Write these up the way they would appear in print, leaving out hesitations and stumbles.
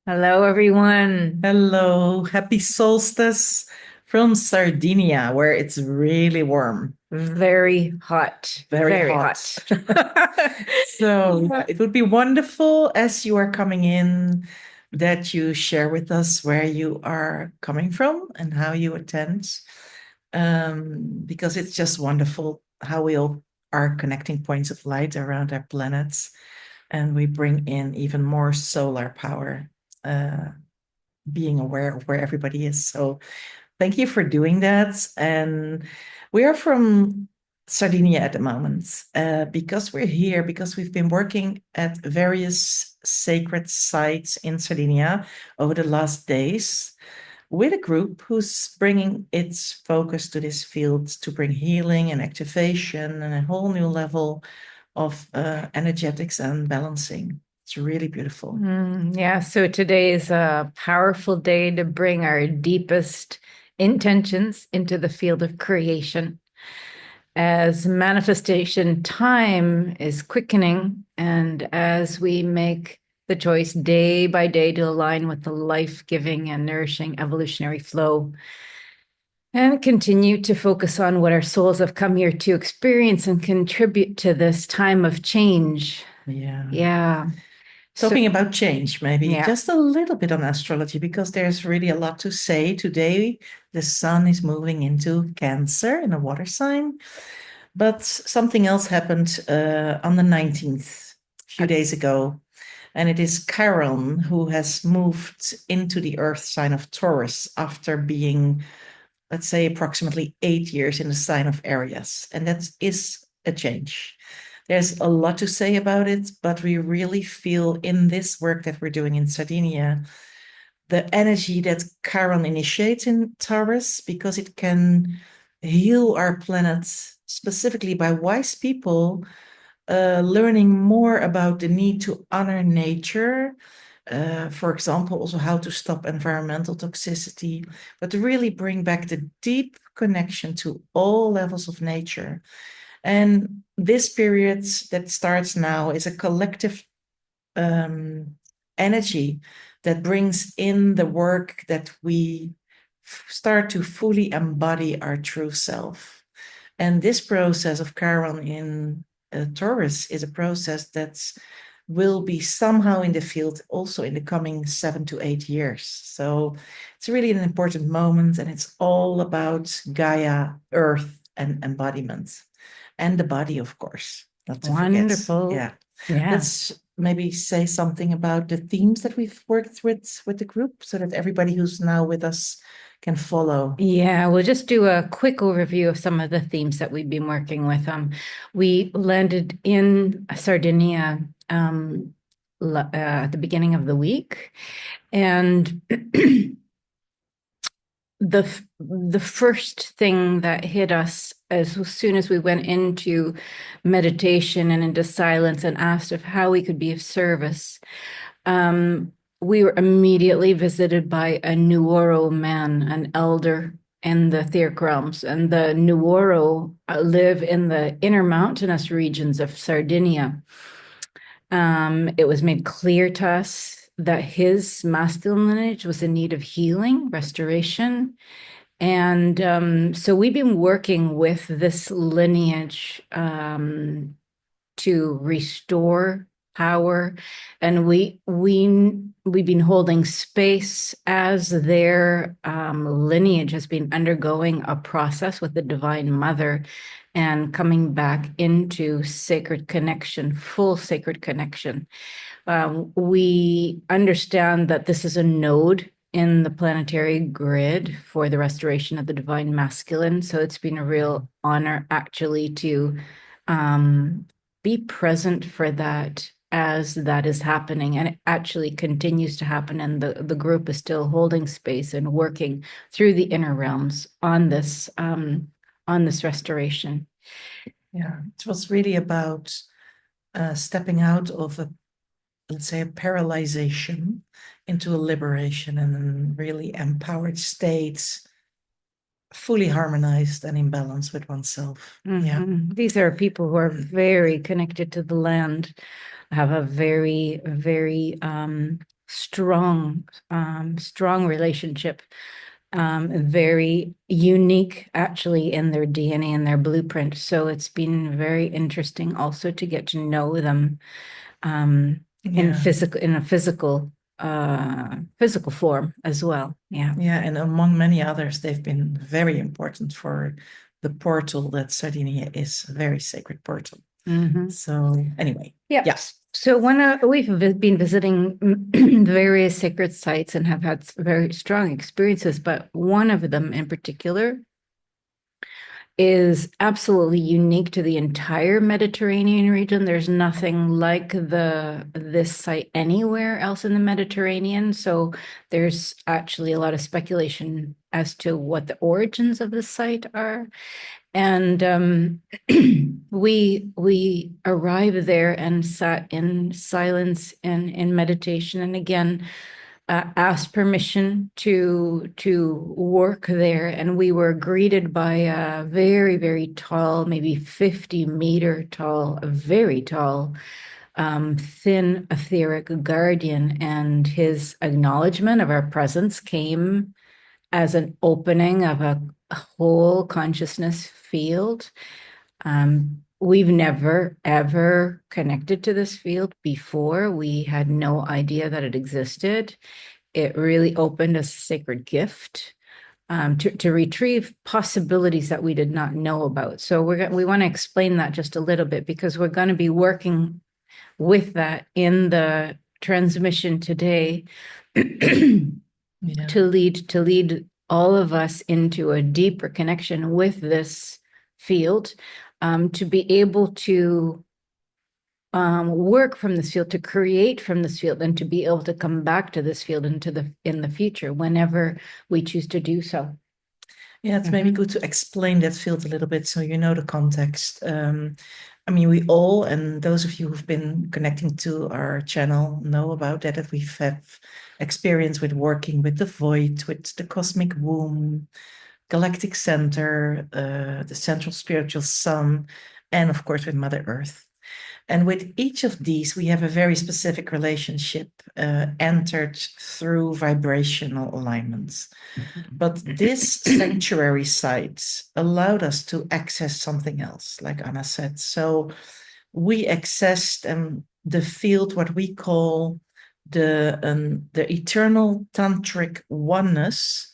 Hello, everyone. Hello, happy solstice from Sardinia, where it's really warm, Very hot. very Very hot. hot. So Yeah. it would be wonderful as you are coming in that you share with us where you are coming from and how you attend, because it's just wonderful how we all are connecting points of light around our planets, and we bring in even more solar power. Being aware of where everybody is. So thank you for doing that. And we are from Sardinia at the moment because we're here, because we've been working at various sacred sites in Sardinia over the last days with a group who's bringing its focus to this field to bring healing and activation and a whole new level of energetics and balancing. It's really beautiful. Yeah, so today is a powerful day to bring our deepest intentions into the field of creation. As manifestation time is quickening, and as we make the choice day by day to align with the life-giving and nourishing evolutionary flow, and continue to focus on what our souls have come here to experience and contribute to this time of change. Yeah. Yeah. So, Talking about change, maybe yeah. just a little bit on astrology, because there's really a lot to say. Today, the sun is moving into Cancer in a water sign, but something else happened on the 19th, a few days ago. And it is Chiron who has moved into the earth sign of Taurus after being, let's say, approximately 8 years in the sign of Aries. And that is a change. There's a lot to say about it, but we really feel in this work that we're doing in Sardinia, the energy that Chiron initiates in Taurus, because it can heal our planet specifically by wise people learning more about the need to honor nature. For example, also how to stop environmental toxicity, but to really bring back the deep connection to all levels of nature. And this period that starts now is a collective um, energy that brings in the work that we start to fully embody our true self. And this process of Chiron in Taurus is a process that will be somehow in the field also in the coming 7 to 8 years. So it's really an important moment, and it's all about Gaia, Earth, and embodiment, and the body, of course, not to forget. Wonderful. Yeah. Yeah. Let's maybe say something about the themes that we've worked with the group so that everybody who's now with us can follow. Yeah, we'll just do a quick overview of some of the themes that we've been working with. We landed in Sardinia at the beginning of the week, and the first thing that hit us as soon as we went into meditation and into silence and asked of how we could be of service, um, we were immediately visited by a Nuoro man, an elder in the etheric realms. And the Nuoro live in the inner mountainous regions of Sardinia. It was made clear to us that his masculine lineage was in need of healing, restoration. And so we've been working with this lineage to restore power, and we've been holding space as their lineage has been undergoing a process with the Divine Mother and coming back into sacred connection, full sacred connection. We understand that this is a node in the planetary grid for the restoration of the divine masculine. So it's been a real honor actually to be present for that as that is happening. And it actually continues to happen. And the group is still holding space and working through the inner realms on this restoration. Yeah, it was really about stepping out of a, let's say, a paralyzation into a liberation and a really empowered state, fully harmonized and in balance with oneself. Yeah. These are people who are very connected to the land, have a very, very strong relationship, very unique actually in their DNA and their blueprint. So it's been very interesting also to get to know them in Yeah. physical form as well. Yeah. Yeah, and among many others, they've been very important for the portal that Sardinia is, a very sacred portal. Mhm. So anyway, Yeah. yeah. So when we've been visiting various sacred sites and have had very strong experiences, but one of them in particular is absolutely unique to the entire Mediterranean region. There's nothing like this site anywhere else in the Mediterranean. So there's actually a lot of speculation as to what the origins of this site are. And we arrived there and sat in silence and in meditation. And again, asked permission to work there, and we were greeted by a very, very tall, maybe 50-meter tall, a very tall, thin etheric guardian, and his acknowledgement of our presence came as an opening of a whole consciousness field. We've never ever connected to this field before. We had no idea that it existed. It really opened us a sacred gift to retrieve possibilities that we did not know about. So we want to explain that just a little bit because we're going to be working with that in the transmission today Yeah. to lead all of us into a deeper connection with this field, to be able to work from this field, to create from this field, and to be able to come back to this field in the future whenever we choose to do so. Yeah, it's maybe good to explain that field a little bit so you know the context. I mean, we all, and those of you who've been connecting to our channel know about that we've have experience with working with the void, with the cosmic womb, galactic center, the central spiritual sun, and of course with Mother Earth. And with each of these, we have a very specific relationship entered through vibrational alignments. But this sanctuary site allowed us to access something else, like Anna said. So we accessed the field, what we call the eternal tantric oneness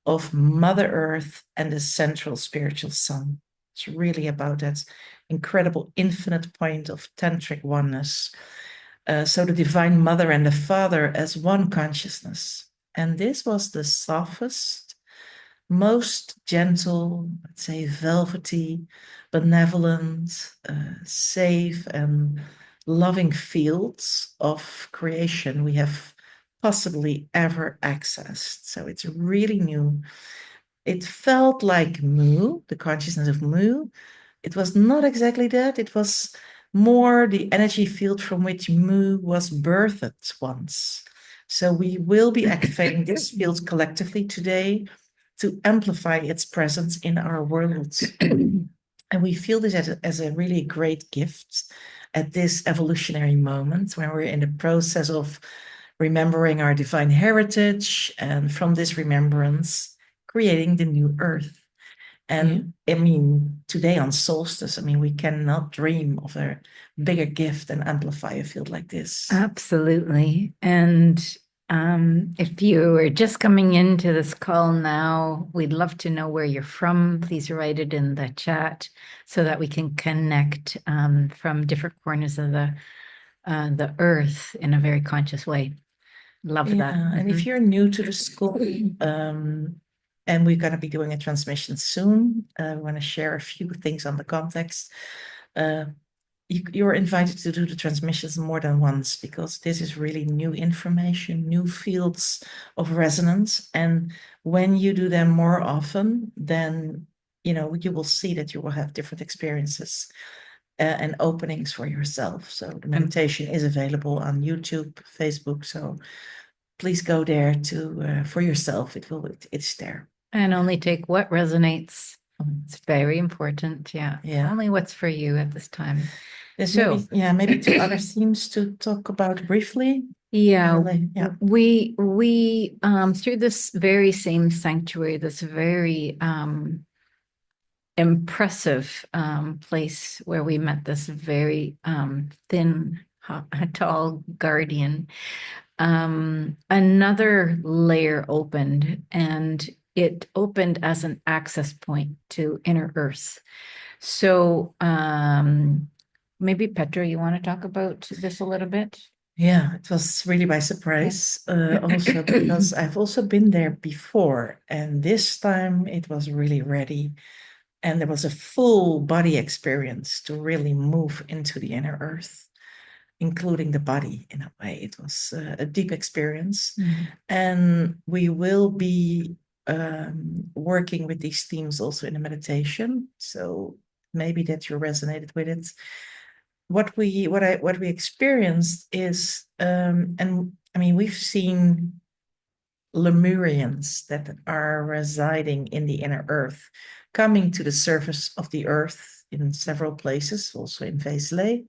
of Mother Earth and the central spiritual sun. It's really about that incredible infinite point of tantric oneness. So the Divine Mother and the Father as one consciousness. And this was the softest, most gentle, let's say velvety, benevolent, safe, and loving fields of creation we have possibly ever accessed. So it's really new. It felt like Mu, the consciousness of Mu. It was not exactly that. It was more the energy field from which Mu was birthed once. So we will be activating this field collectively today to amplify its presence in our worlds. And we feel this as a really great gift at this evolutionary moment when we're in the process of remembering our divine heritage, and from this remembrance, creating the new earth. And I mean, today on Solstice, I mean, we cannot dream of a bigger gift and amplify a field like this. Absolutely. And if you are just coming into this call now, we'd love to know where you're from. Please write it in the chat so that we can connect from different corners of the earth in a very conscious way. Love that. And if you're new to the school, and we're going to be doing a transmission soon, we want to share a few things on the context. You're invited to do the transmissions more than once because this is really new information, new fields of resonance. And when you do them more often, then you will see that you will have different experiences and openings for yourself. So the meditation is available on YouTube, Facebook. So please go there to for yourself. It's there. And only take what resonates. It's very important. Yeah. Yeah. Only what's for you at this time. There's So, maybe two other themes to talk about briefly. Yeah, Yeah. we through this very same sanctuary, this very impressive place where we met this very thin, tall guardian. Another layer opened, and it opened as an access point to inner Earth. So maybe Petra, you want to talk about this a little bit? Yeah, it was really by surprise, also because I've also been there before, and this time it was really ready, and there was a full body experience to really move into the inner earth, including the body in a way. It was a deep experience, and we will be working with these themes also in a meditation. So maybe that you resonated with it. What we experienced is, and I mean, we've seen Lemurians that are residing in the inner earth coming to the surface of the earth in several places, also in Veselay.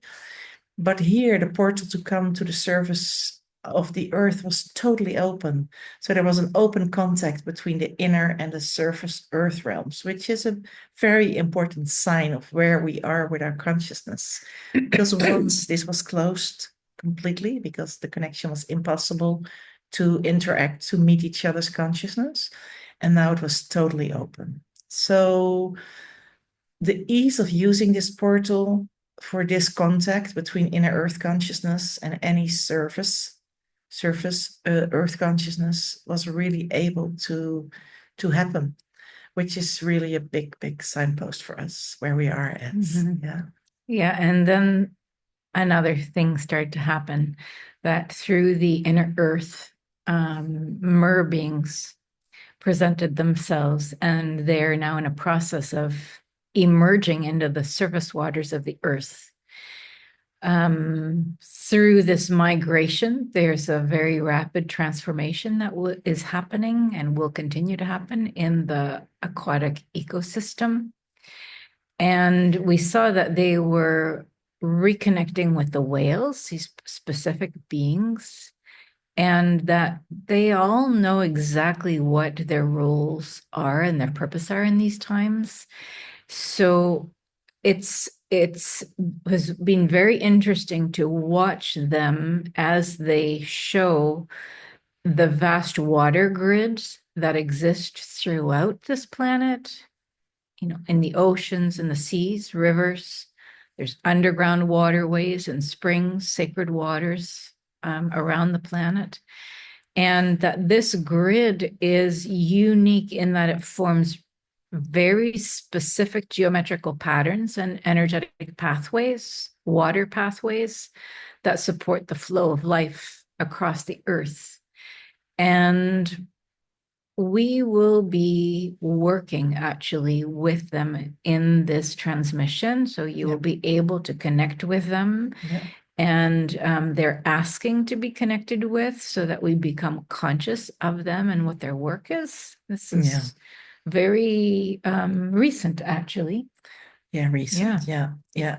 But here, the portal to come to the surface of the earth was totally open. So there was an open contact between the inner and the surface earth realms, which is a very important sign of where we are with our consciousness. Because once this was closed completely, because the connection was impossible to interact, to meet each other's consciousness, and now it was totally open. So the ease of using this portal for this contact between inner earth consciousness and any surface earth consciousness was really able to happen, which is really a big signpost for us where we are at. Yeah. Yeah, and then another thing started to happen, that through the inner earth, Mer beings presented themselves, and they're now in a process of emerging into the surface waters of the earth. Through this migration, there's a very rapid transformation that is happening and will continue to happen in the aquatic ecosystem. And we saw that they were reconnecting with the whales, these specific beings, and that they all know exactly what their roles are and their purpose are in these times. So it's has been very interesting to watch them as they show the vast water grids that exist throughout this planet, in the oceans and the seas, rivers. There's underground waterways and springs, sacred waters around the planet. And that this grid is unique in that it forms very specific geometrical patterns and energetic pathways, water pathways that support the flow of life across the earth. And we will be working actually with them in this transmission. So you will be able to connect with them. Yeah. And they're asking to be connected with so that we become conscious of them and what their work is. This is very recent, actually. Yeah, recent. Yeah.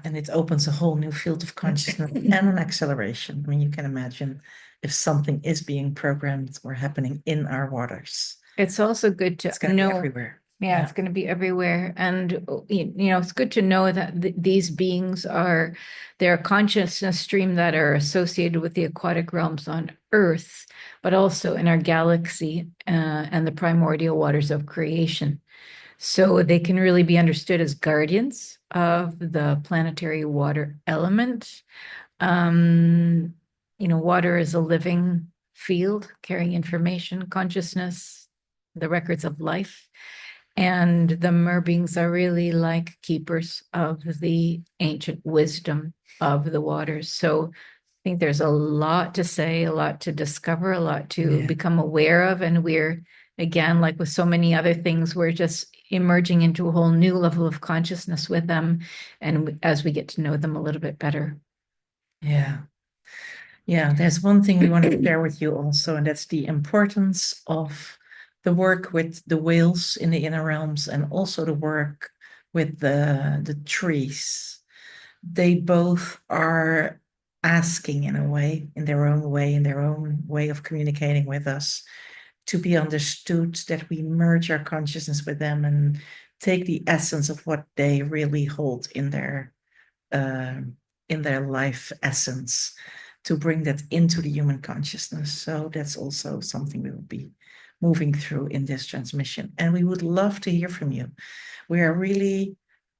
And it opens a whole new field of consciousness and an acceleration. I mean, you can imagine if something is being programmed or happening in our waters. It's also good to It's going to be everywhere. Yeah, it's going to be everywhere. And, it's good to know that these beings are, they're a consciousness stream that are associated with the aquatic realms on Earth, but also in our galaxy and the primordial waters of creation. So they can really be understood as guardians of the planetary water element. Water is a living field carrying information, consciousness, the records of life. And the Mer beings are really like keepers of the ancient wisdom of the waters. So I think there's a lot to say, a lot to discover, a lot to become aware of. And we're, again, like with so many other things, we're just emerging into a whole new level of consciousness with them. And as we get to know them a little bit better. Yeah. Yeah, there's one thing we want to share with you also, and that's the importance of the work with the whales in the inner realms and also the work with the trees. They both are asking in a way, in their own way, in their own way of communicating with us, to be understood, that we merge our consciousness with them and take the essence of what they really hold uh, in their life essence, to bring that into the human consciousness. So that's also something we will be moving through in this transmission. And we would love to hear from you. We are really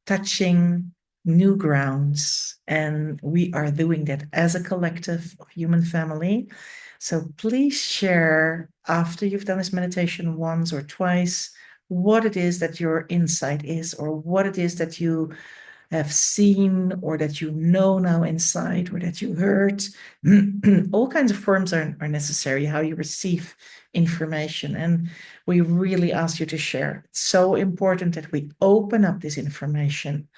touching new grounds, and we are doing that as a collective of human family. So please share, after you've done this meditation once or twice, what it is that your insight is, or what it is that you have seen, or that you know now inside, or that you heard. All kinds of forms are necessary, how you receive information. And we really ask you to share. It's so important that we open up this information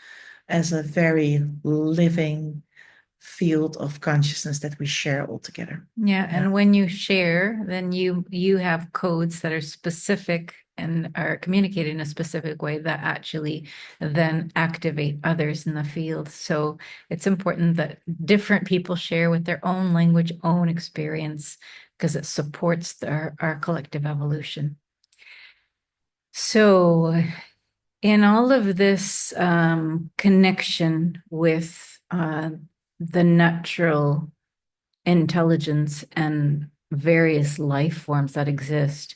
as a very living field of consciousness that we share all together. Yeah, and when you share, then you have codes that are specific and are communicated in a specific way that actually then activate others in the field. So it's important that different people share with their own language, own experience, because it supports our collective evolution. So in all of this connection with the natural intelligence and various life forms that exist,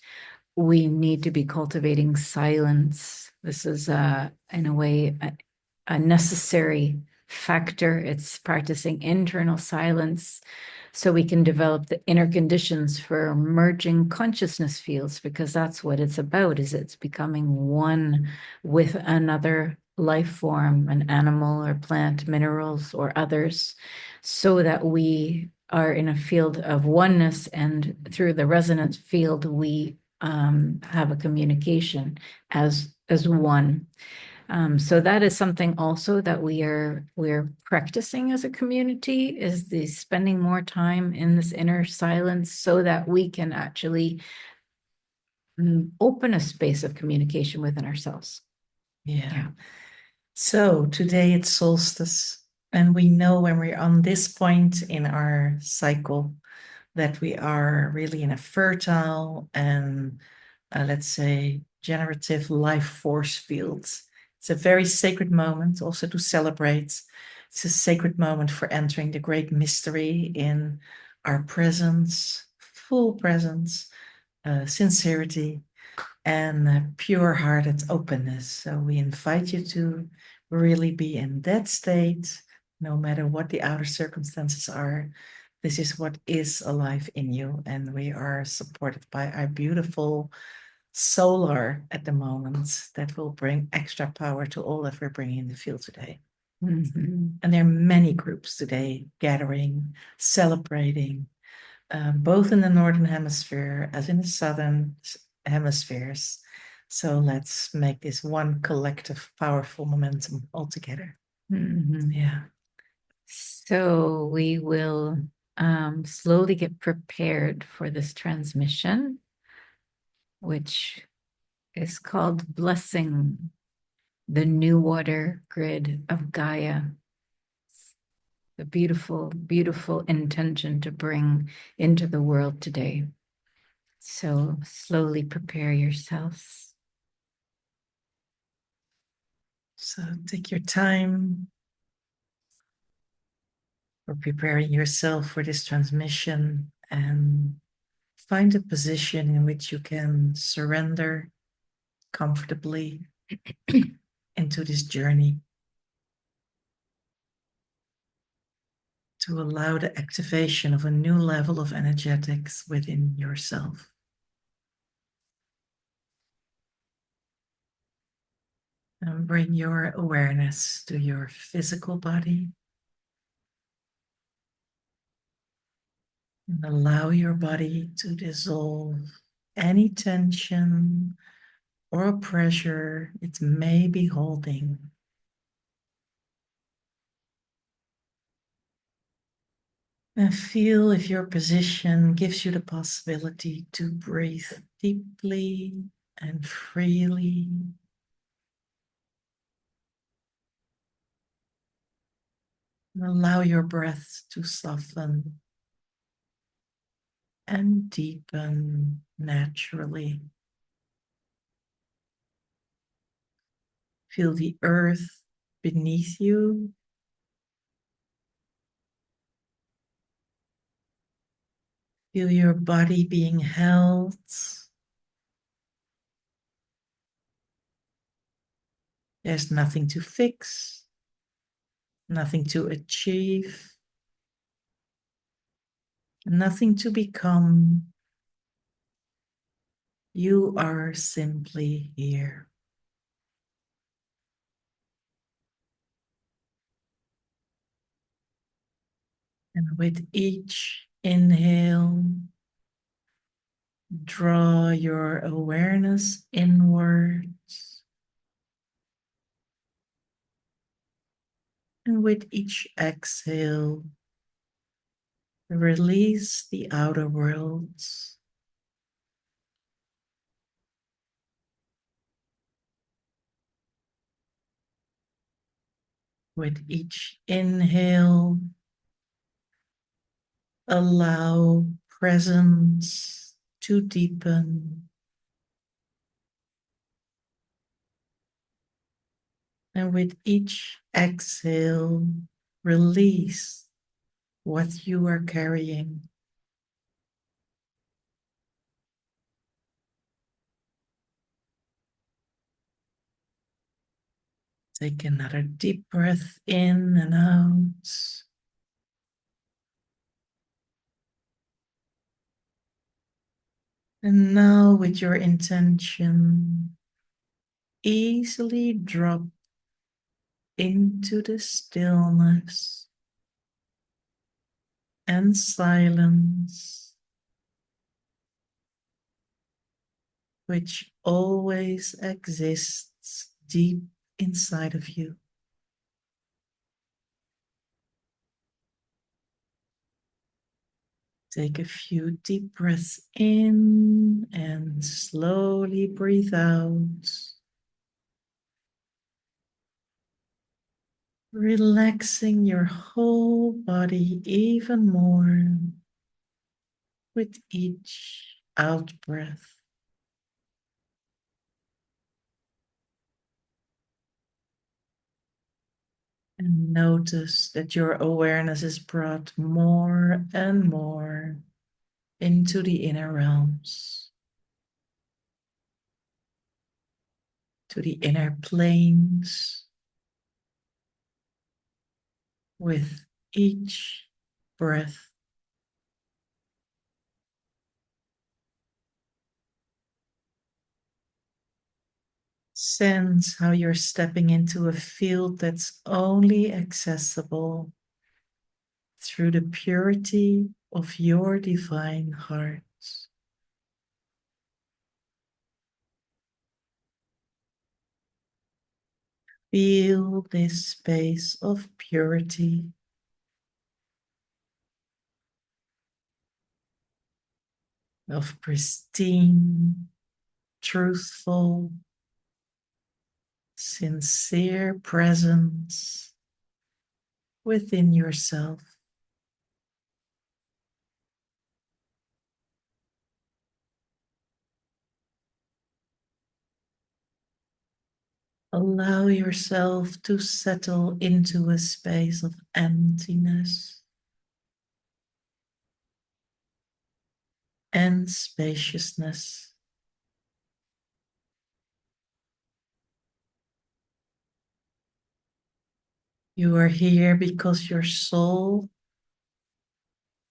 we need to be cultivating silence. This is, in a way, a necessary factor. It's practicing internal silence so we can develop the inner conditions for merging consciousness fields, because that's what it's about, is it's becoming one with another life form, an animal or plant, minerals or others, so that we are in a field of oneness, and through the resonance field we have a communication as one. So that is something also that we're practicing as a community, is the spending more time in this inner silence so that we can actually open a space of communication within ourselves. Yeah. So today it's solstice, and we know when we're on this point in our cycle that we are really in a fertile and, let's say, generative life force field. It's a very sacred moment also to celebrate. It's a sacred moment for entering the great mystery in our presence, full presence, sincerity, and pure-hearted openness. So we invite you to really be in that state, no matter what the outer circumstances are. This is what is alive in you, and we are supported by our beautiful solar at the moment that will bring extra power to all that we're bringing in the field today. Mhm. And there are many groups today gathering, celebrating, both in the Northern Hemisphere as in the Southern hemispheres. So let's make this one collective, powerful momentum all together. Mhm. Yeah. So we will slowly get prepared for this transmission, which is called Blessing the New Water Grid of Gaia. The beautiful, beautiful intention to bring into the world today. So slowly prepare yourselves. So take your time for preparing yourself for this transmission, and find a position in which you can surrender comfortably into this journey, to allow the activation of a new level of energetics within yourself. And bring your awareness to your physical body, and allow your body to dissolve any tension or pressure it may be holding. And feel if your position gives you the possibility to breathe deeply and freely. Allow your breath to soften and deepen naturally. Feel the earth beneath you. Feel your body being held. There's nothing to fix, nothing to achieve, nothing to become. You are simply here. And with each inhale, draw your awareness inwards. And with each exhale, release the outer worlds. With each inhale, allow presence to deepen. And with each exhale, release what you are carrying. Take another deep breath in and out. And now, with your intention, easily drop into the stillness and silence, which always exists deep inside of you. Take a few deep breaths in and slowly breathe out. Relaxing your whole body even more with each out breath. And notice that your awareness is brought more and more into the inner realms, to the inner planes with each breath. Sense how you're stepping into a field that's only accessible through the purity of your divine heart. Feel this space of purity, of pristine, truthful, sincere presence within yourself. Allow yourself to settle into a space of emptiness and spaciousness. You are here because your soul,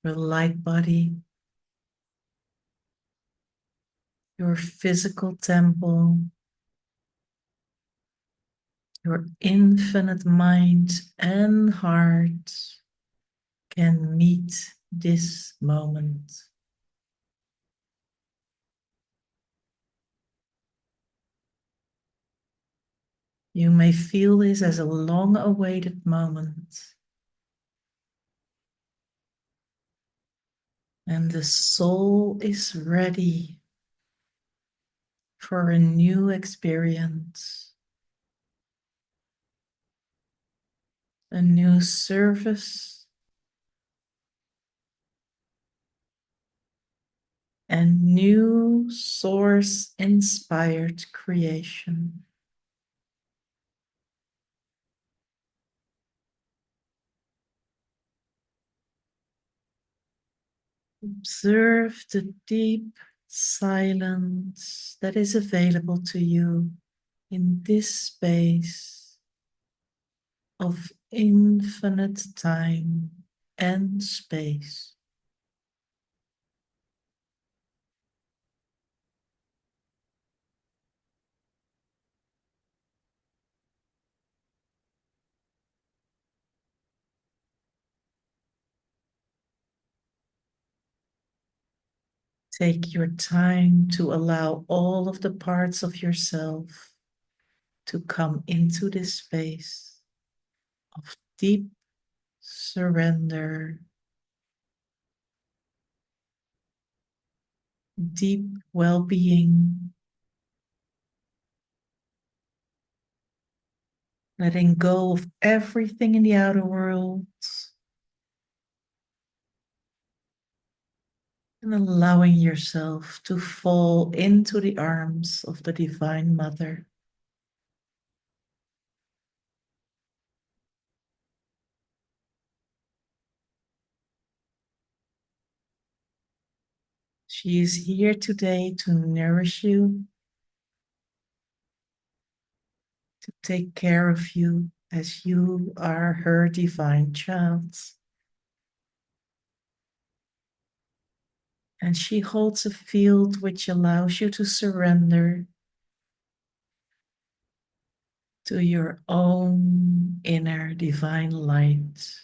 your light body, your physical temple, your infinite mind and heart can meet this moment. You may feel this as a long-awaited moment. And the soul is ready for a new experience. a new service, and new source-inspired creation. Observe the deep silence that is available to you in this space of infinite time and space. Take your time to allow all of the parts of yourself to come into this space of deep surrender, deep well-being, letting go of everything in the outer world and allowing yourself to fall into the arms of the Divine Mother. She is here today to nourish you, to take care of you as you are her divine child. And she holds a field which allows you to surrender to your own inner divine light,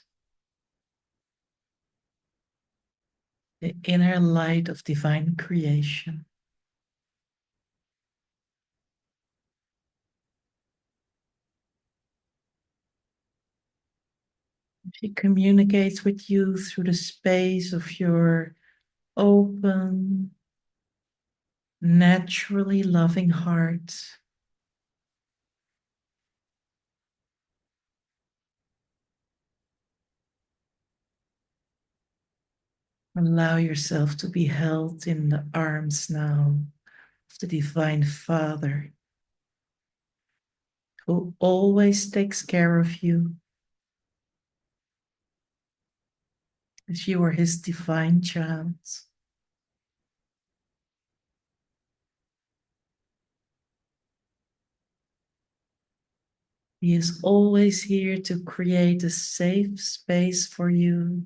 the inner light of divine creation. She communicates with you through the space of your open, naturally loving heart. Allow yourself to be held in the arms now of the Divine Father, who always takes care of you as you are his divine child. He is always here to create a safe space for you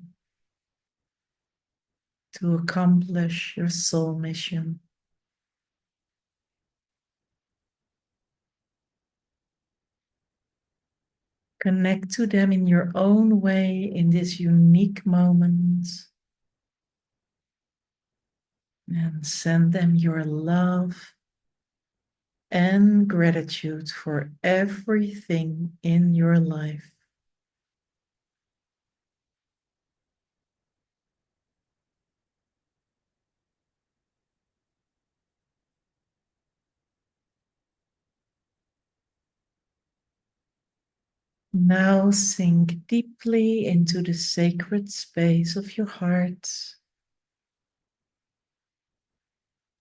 to accomplish your soul mission. Connect to them in your own way in this unique moment and send them your love and gratitude for everything in your life. Now sink deeply into the sacred space of your heart.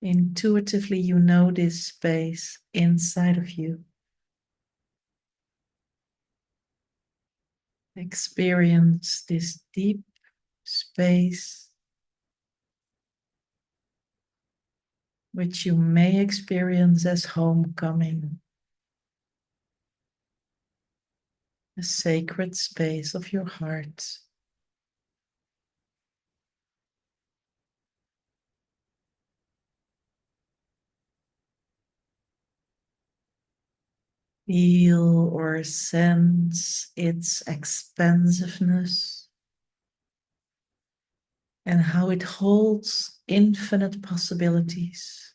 Intuitively, you know this space inside of you. Experience this deep space, which you may experience as homecoming, the sacred space of your heart. Feel or sense its expansiveness and how it holds infinite possibilities.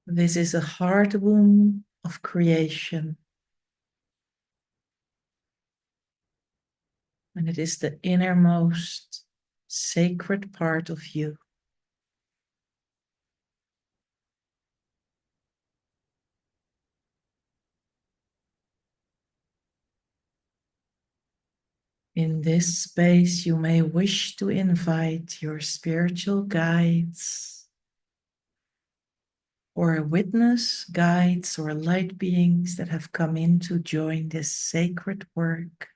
This is a heart womb of creation, and it is the innermost sacred part of you. In this space, you may wish to invite your spiritual guides or witness guides or light beings that have come in to join this sacred work.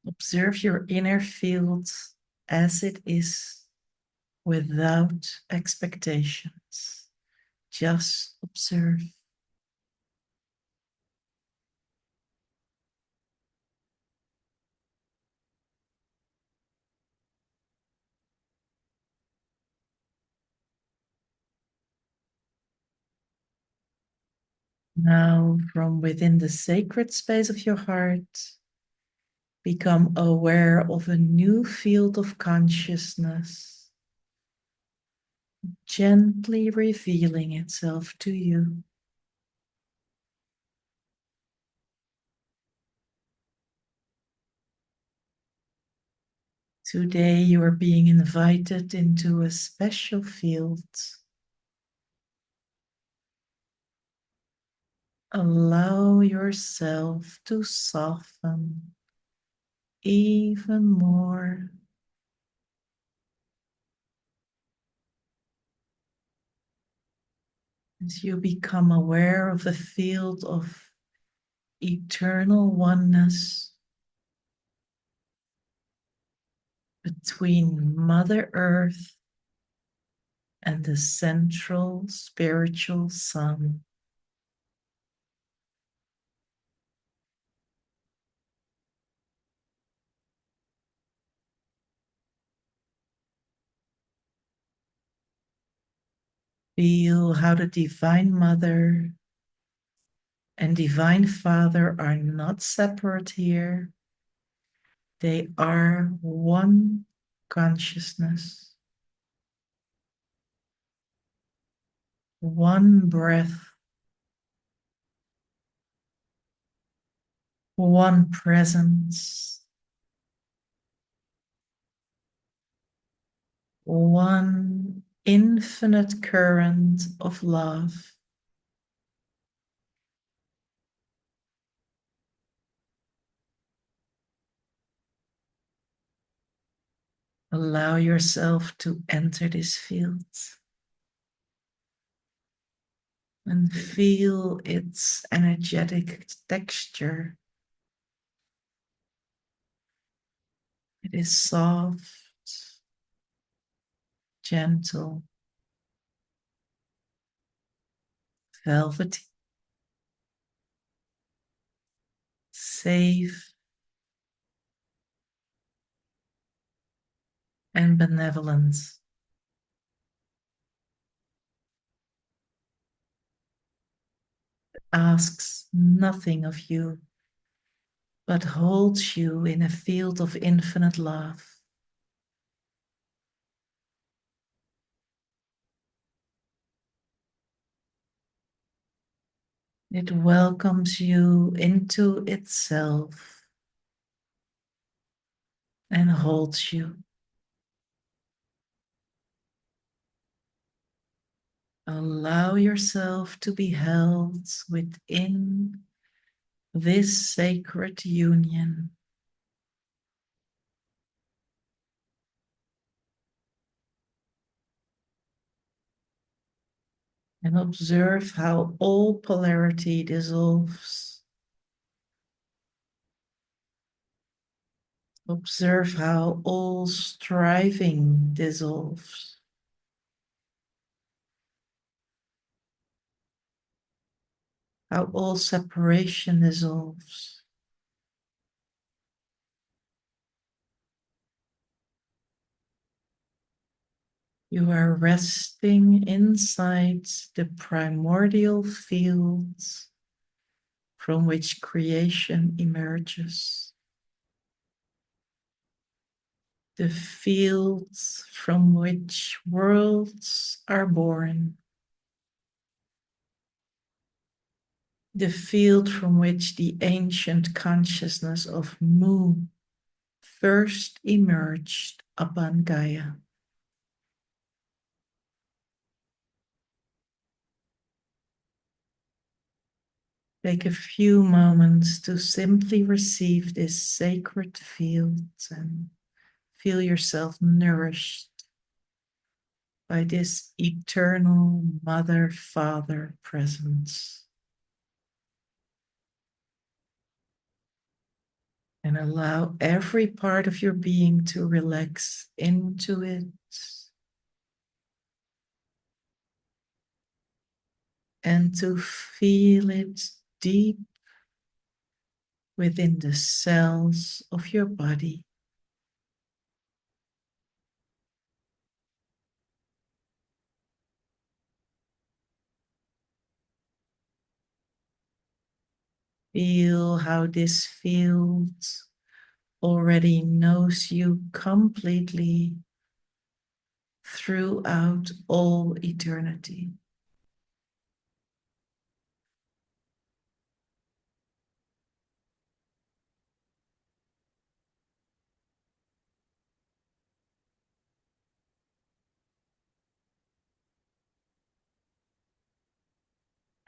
Observe your inner field as it is, without expectations. Just observe. Now, from within the sacred space of your heart, become aware of a new field of consciousness, gently revealing itself to you. Today, you are being invited into a special field. Allow yourself to soften even more as you become aware of the field of eternal oneness between Mother Earth and the central spiritual sun. Feel how the Divine Mother and Divine Father are not separate here. They are one consciousness, one breath, one presence, one infinite current of love. Allow yourself to enter this field and feel its energetic texture. It is soft, gentle, velvety, safe, and benevolent. Asks nothing of you, but holds you in a field of infinite love. It welcomes you into itself and holds you. Allow yourself to be held within this sacred union. And observe how all polarity dissolves. Observe how all striving dissolves. How all separation dissolves. You are resting inside the primordial fields from which creation emerges. The fields from which worlds are born. The field from which the ancient consciousness of Mu first emerged upon Gaia. Take a few moments to simply receive this sacred field and feel yourself nourished by this eternal Mother, Father presence. And allow every part of your being to relax into it and to feel it deep within the cells of your body. Feel how this field already knows you completely throughout all eternity.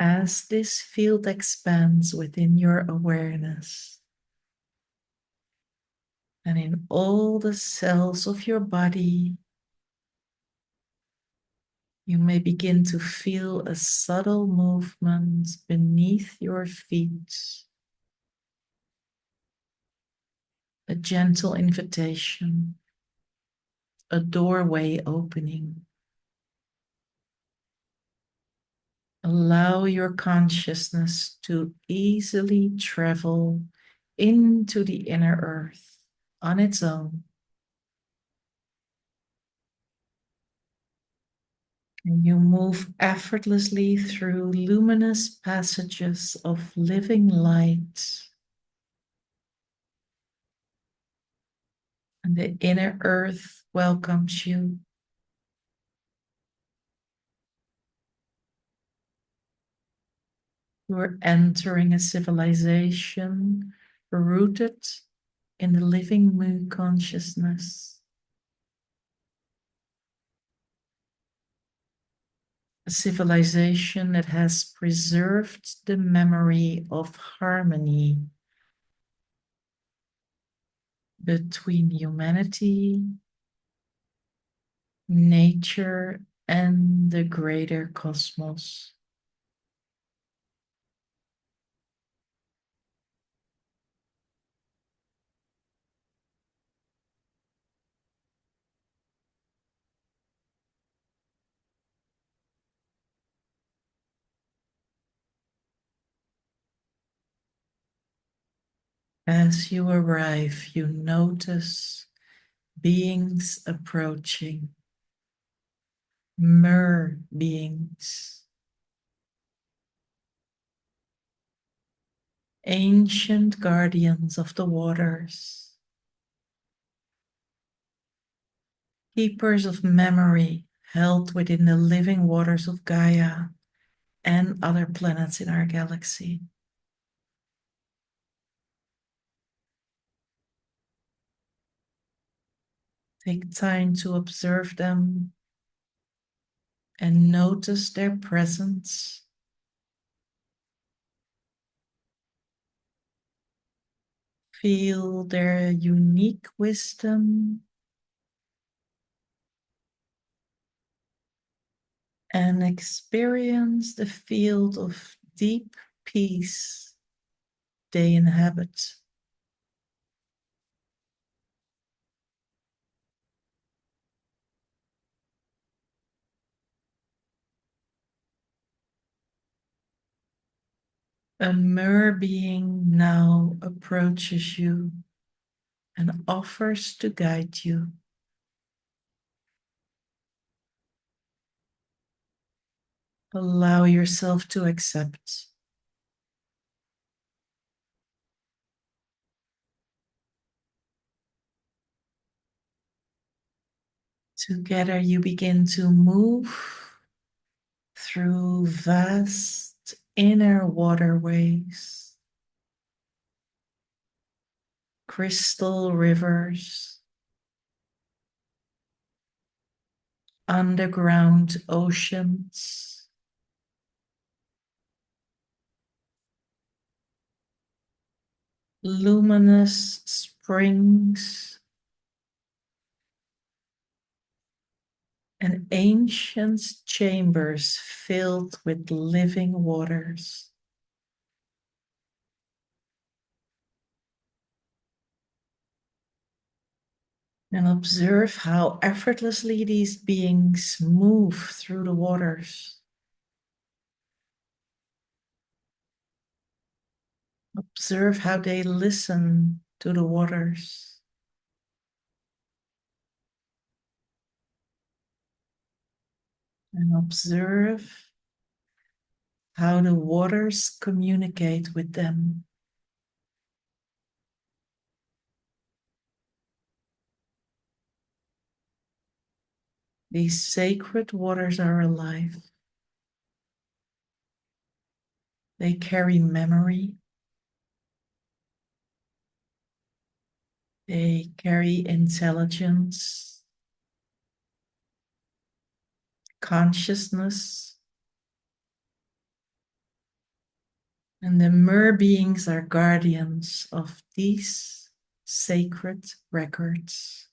As this field expands within your awareness and in all the cells of your body, you may begin to feel a subtle movement beneath your feet, a gentle invitation, a doorway opening. Allow your consciousness to easily travel into the inner earth on its own. And you move effortlessly through luminous passages of living light. And the inner earth welcomes you. You are entering a civilization rooted in the living moon consciousness. A civilization that has preserved the memory of harmony between humanity, nature, and the greater cosmos. As you arrive, you notice beings approaching, Mer beings, ancient guardians of the waters, keepers of memory held within the living waters of Gaia and other planets in our galaxy. Take time to observe them and notice their presence. Feel their unique wisdom and experience the field of deep peace they inhabit. A Mer being now approaches you and offers to guide you. Allow yourself to accept. Together, you begin to move through vast inner waterways, crystal rivers, underground oceans, luminous springs, and ancient chambers filled with living waters. And observe how effortlessly these beings move through the waters. Observe how they listen to the waters. And observe how the waters communicate with them. These sacred waters are alive. They carry memory. They carry intelligence, consciousness, and the Mer beings are guardians of these sacred records.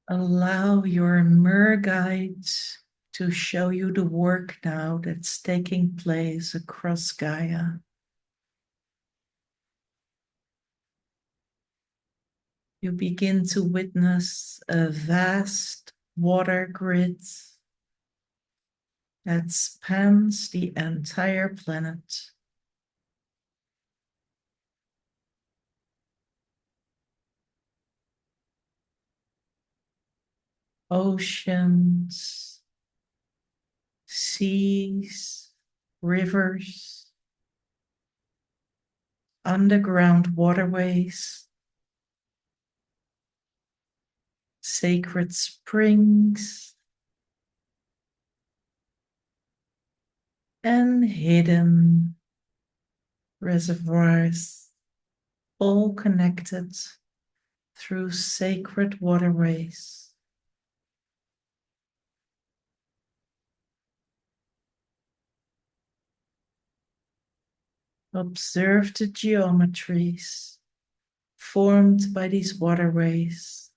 Allow your Mer guides to show you the work now that's taking place across Gaia. You begin to witness a vast water grid that spans the entire planet. Oceans, seas, rivers, underground waterways, sacred springs, and hidden reservoirs, all connected through sacred waterways. Observe the geometries formed by these waterways.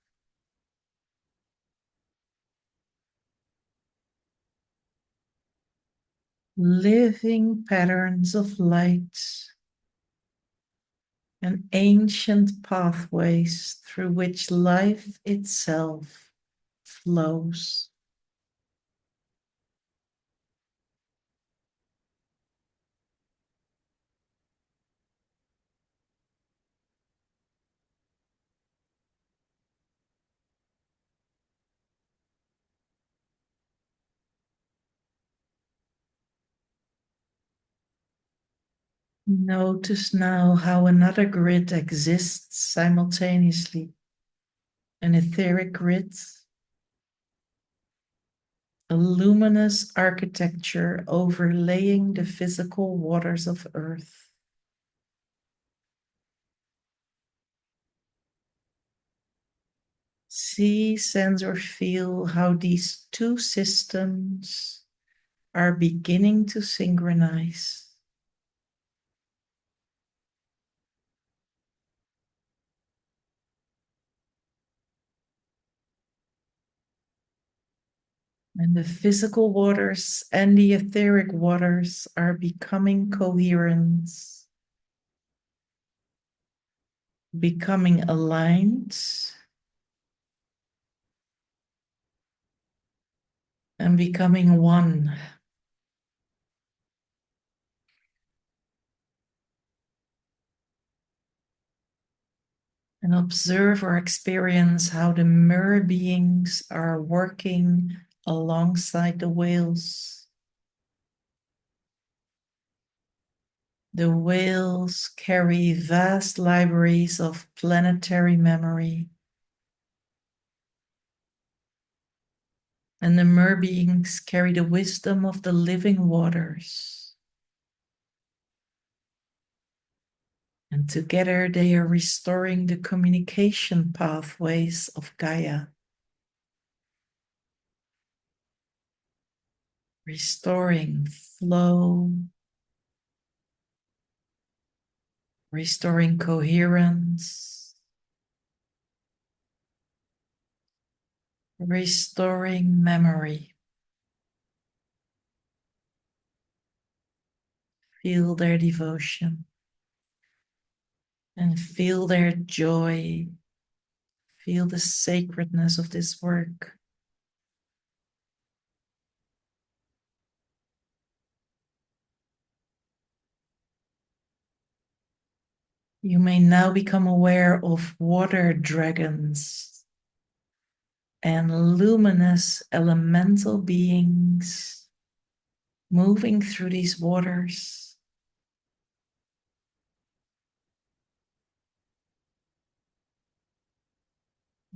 Living patterns of light and ancient pathways through which life itself flows. Notice now how another grid exists simultaneously, an etheric grid, a luminous architecture overlaying the physical waters of Earth. See, sense, or feel how these two systems are beginning to synchronize. And the physical waters and the etheric waters are becoming coherent, becoming aligned, and becoming one. And observe or experience how the Mer beings are working alongside the whales. The whales carry vast libraries of planetary memory. And the Mer beings carry the wisdom of the living waters. And together they are restoring the communication pathways of Gaia. restoring flow, restoring coherence, restoring memory. Feel their devotion and feel their joy. Feel the sacredness of this work. You may now become aware of water dragons and luminous elemental beings moving through these waters.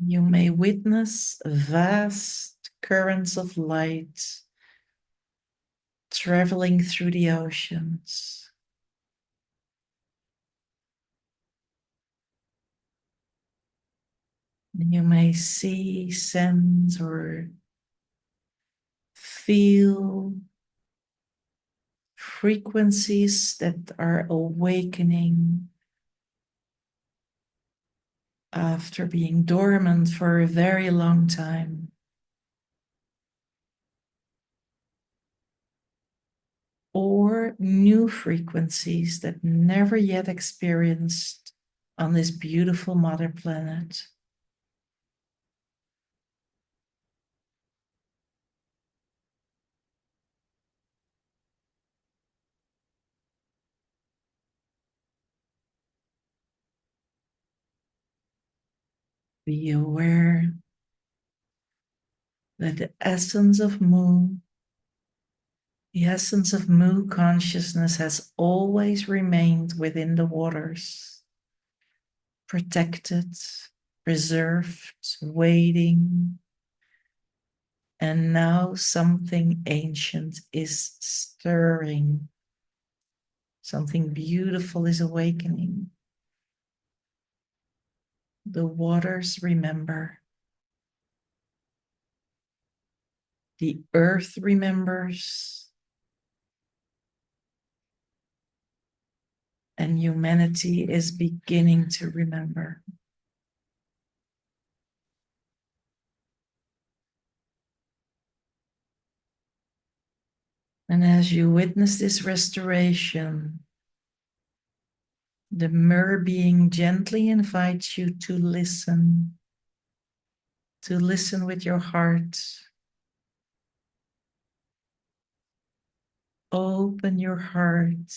You may witness vast currents of light traveling through the oceans. You may see, sense, or feel frequencies that are awakening after being dormant for a very long time. Or new frequencies that never yet experienced on this beautiful mother planet. Be aware that the essence of Mu consciousness has always remained within the waters, protected, preserved, waiting. And now something ancient is stirring. Something beautiful is awakening. The waters remember. The earth remembers. And humanity is beginning to remember. And as you witness this restoration, the Mer being gently invites you to listen with your heart. Open your heart.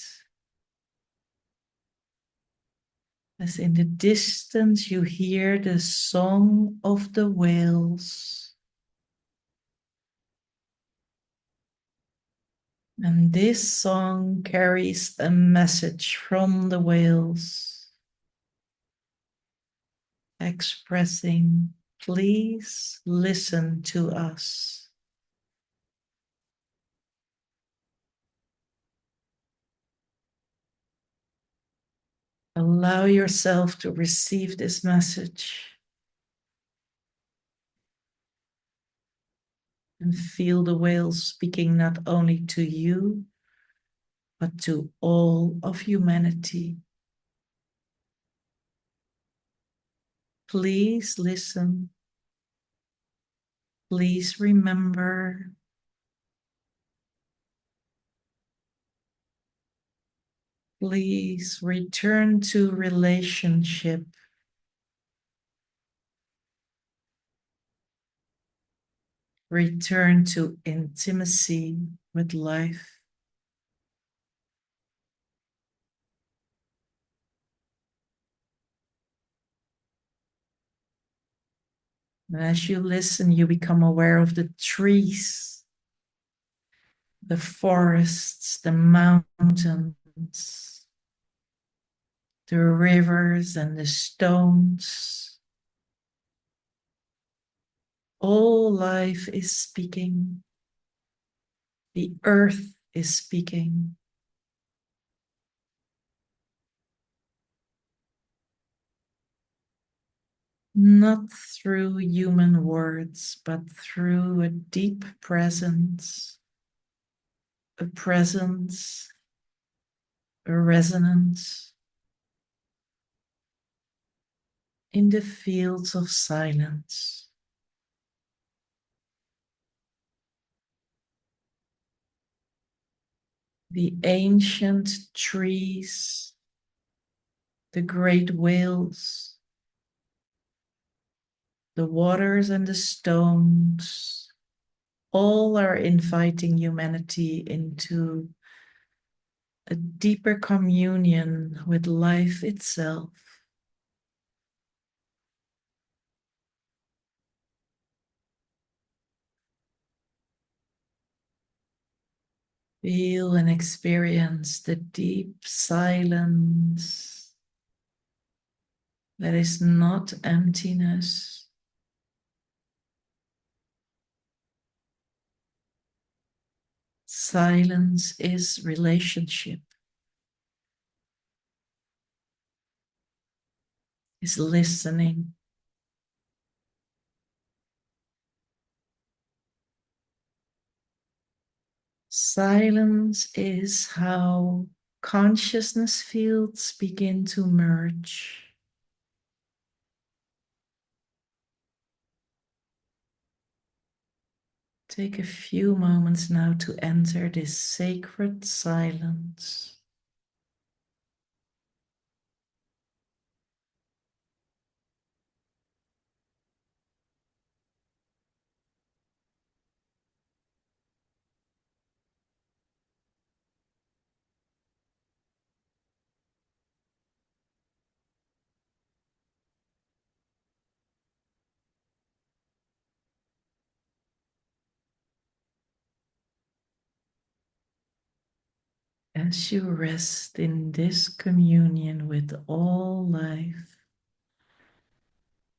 As in the distance you hear the song of the whales. And this song carries a message from the whales, expressing, please listen to us. Allow yourself to receive this message and feel the whales speaking not only to you, but to all of humanity. Please listen. Please remember. Please return to relationship. Return to intimacy with life. And as you listen, you become aware of the trees, the forests, the mountains, the rivers and the stones. All life is speaking. The earth is speaking. Not through human words, but through a deep presence, a presence, a resonance in the fields of silence. The ancient trees, the great whales, the waters and the stones, all are inviting humanity into a deeper communion with life itself. Feel and experience the deep silence that is not emptiness. Silence is relationship, is listening. Silence is how consciousness fields begin to merge. Take a few moments now to enter this sacred silence. As you rest in this communion with all life,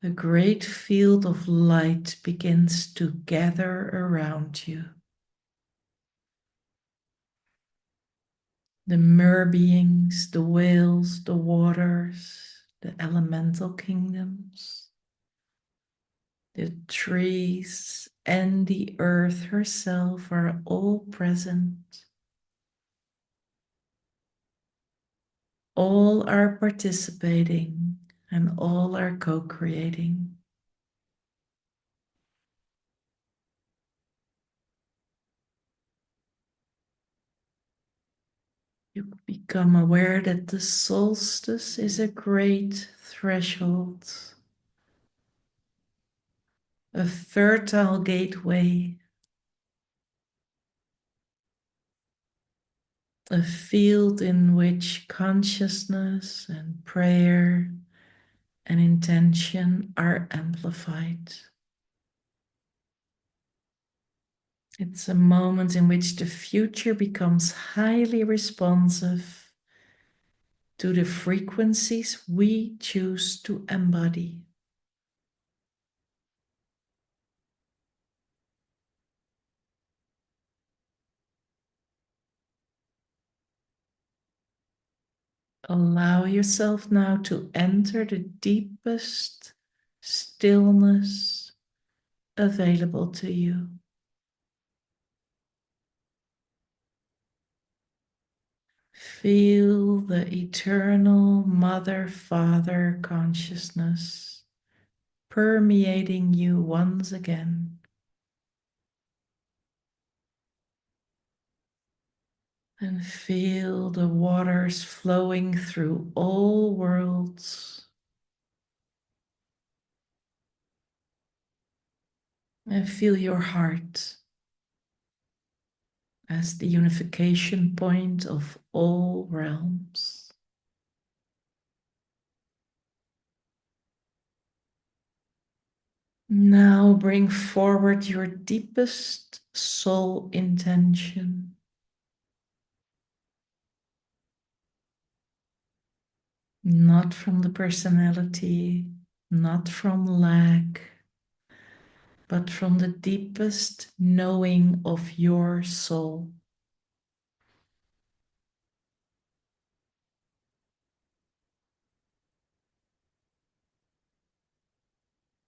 a great field of light begins to gather around you. The Mer Beings, the whales, the waters, the elemental kingdoms, the trees, and the earth herself are all present. All are participating and all are co-creating. You become aware that the solstice is a great threshold, a fertile gateway, a field in which consciousness and prayer and intention are amplified. It's a moment in which the future becomes highly responsive to the frequencies we choose to embody. Allow yourself now to enter the deepest stillness available to you. Feel the eternal Mother-Father consciousness permeating you once again. And feel the waters flowing through all worlds. And feel your heart as the unification point of all realms. Now bring forward your deepest soul intention. Not from the personality, not from lack, but from the deepest knowing of your soul.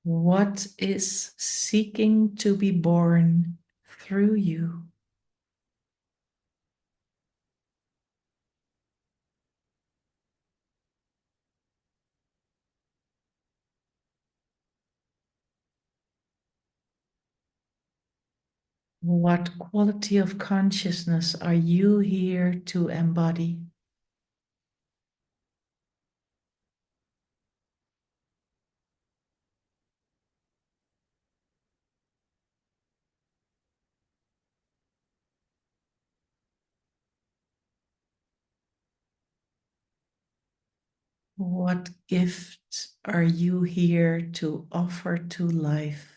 What is seeking to be born through you? What quality of consciousness are you here to embody? What gift are you here to offer to life?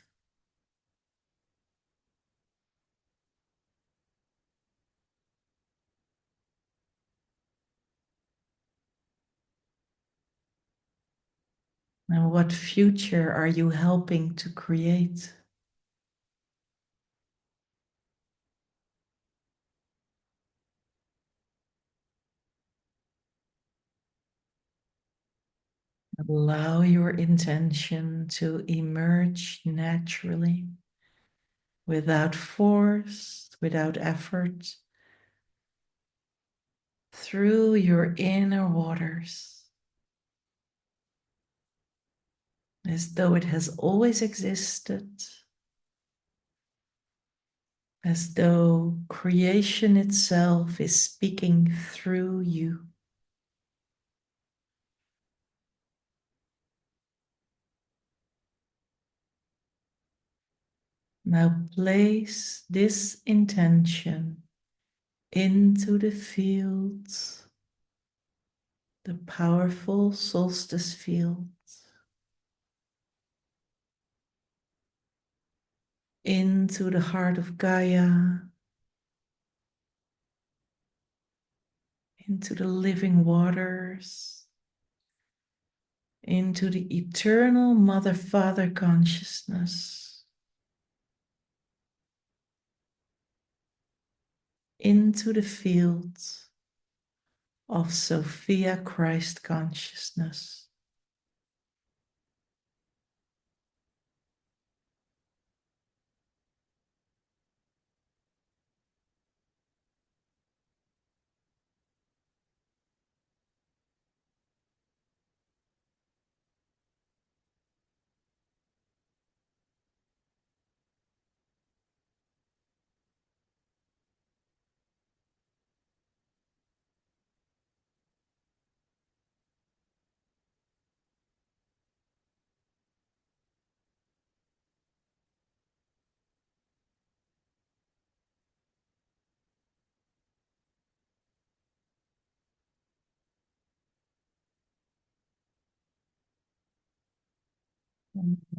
And what future are you helping to create? Allow your intention to emerge naturally, without force, without effort, through your inner waters, as though it has always existed, as though creation itself is speaking through you. Now place this intention into the fields, the powerful solstice field, into the heart of Gaia, into the living waters, into the eternal Mother-Father consciousness, into the fields of Sophia Christ consciousness.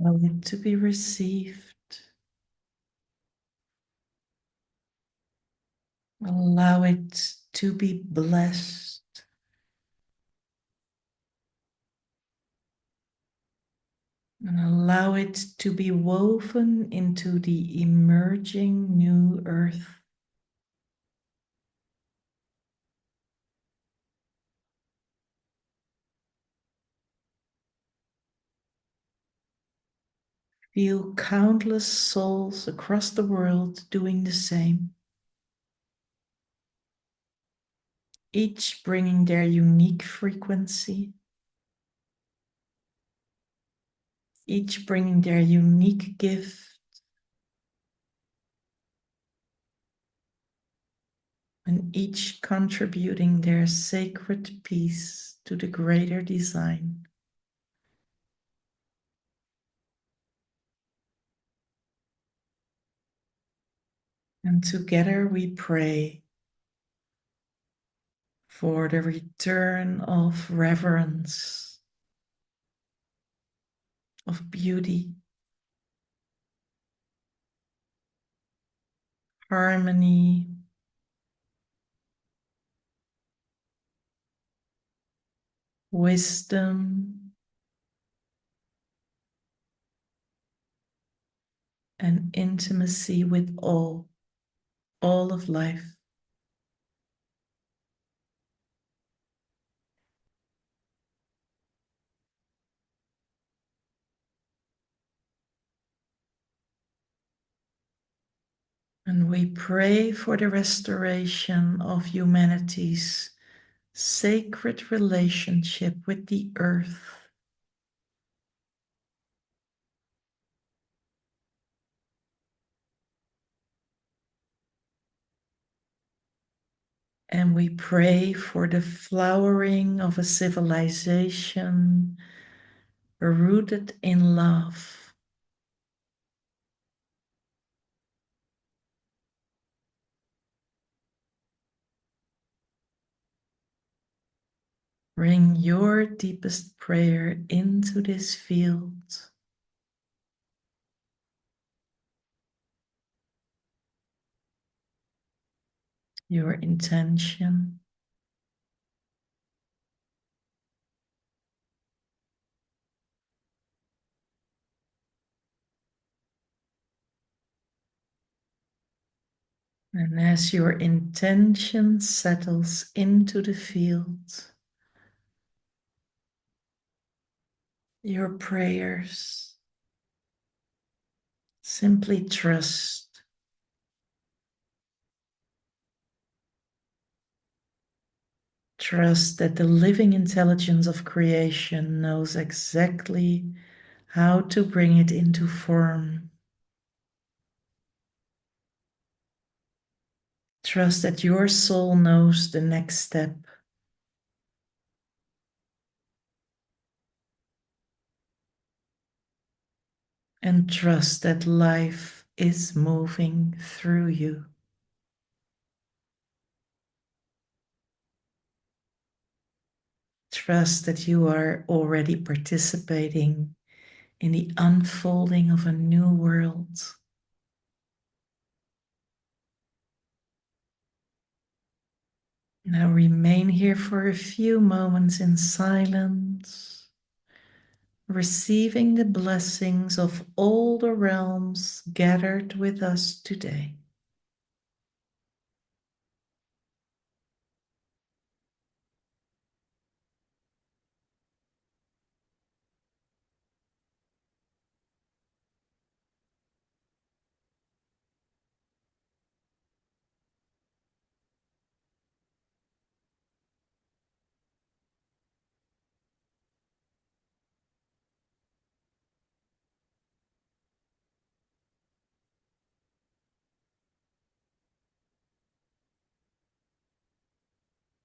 Allow it to be received. Allow it to be blessed. And allow it to be woven into the emerging new earth. Feel countless souls across the world doing the same, each bringing their unique frequency, each bringing their unique gift, and each contributing their sacred piece to the greater design. And together we pray for the return of reverence, of beauty, harmony, wisdom, and intimacy with all of life. And we pray for the restoration of humanity's sacred relationship with the earth. And we pray for the flowering of a civilization rooted in love. Bring your deepest prayer into this field. Your intention. And as your intention settles into the field, your prayers, simply trust. Trust that the living intelligence of creation knows exactly how to bring it into form. Trust that your soul knows the next step. And trust that life is moving through you. Trust that you are already participating in the unfolding of a new world. Now remain here for a few moments in silence, receiving the blessings of all the realms gathered with us today.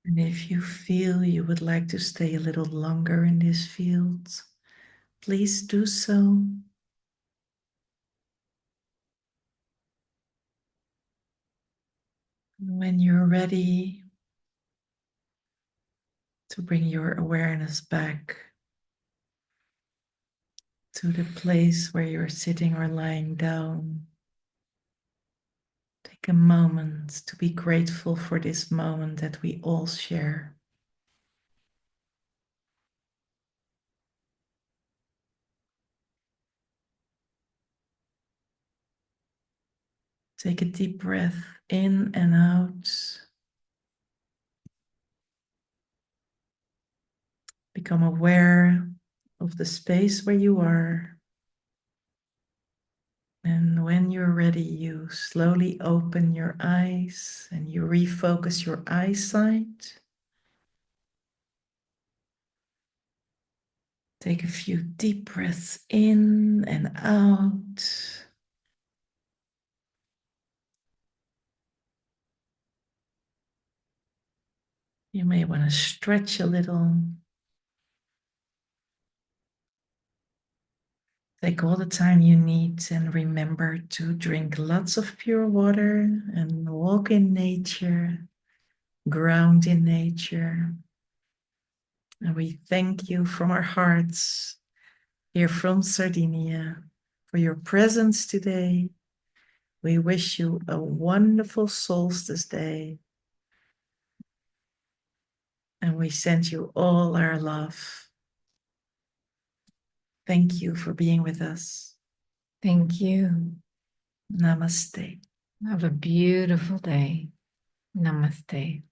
And if you feel you would like to stay a little longer in this field, please do so. When you're ready to bring your awareness back to the place where you're sitting or lying down, take a moment to be grateful for this moment that we all share. Take a deep breath in and out. Become aware of the space where you are. And when you're ready, you slowly open your eyes and you refocus your eyesight. Take a few deep breaths in and out. You may want to stretch a little. Take all the time you need and remember to drink lots of pure water and walk in nature, ground in nature. And we thank you from our hearts here from Sardinia for your presence today. We wish you a wonderful solstice day. And we send you all our love. Thank you for being with us. Thank you. Namaste. Have a beautiful day. Namaste.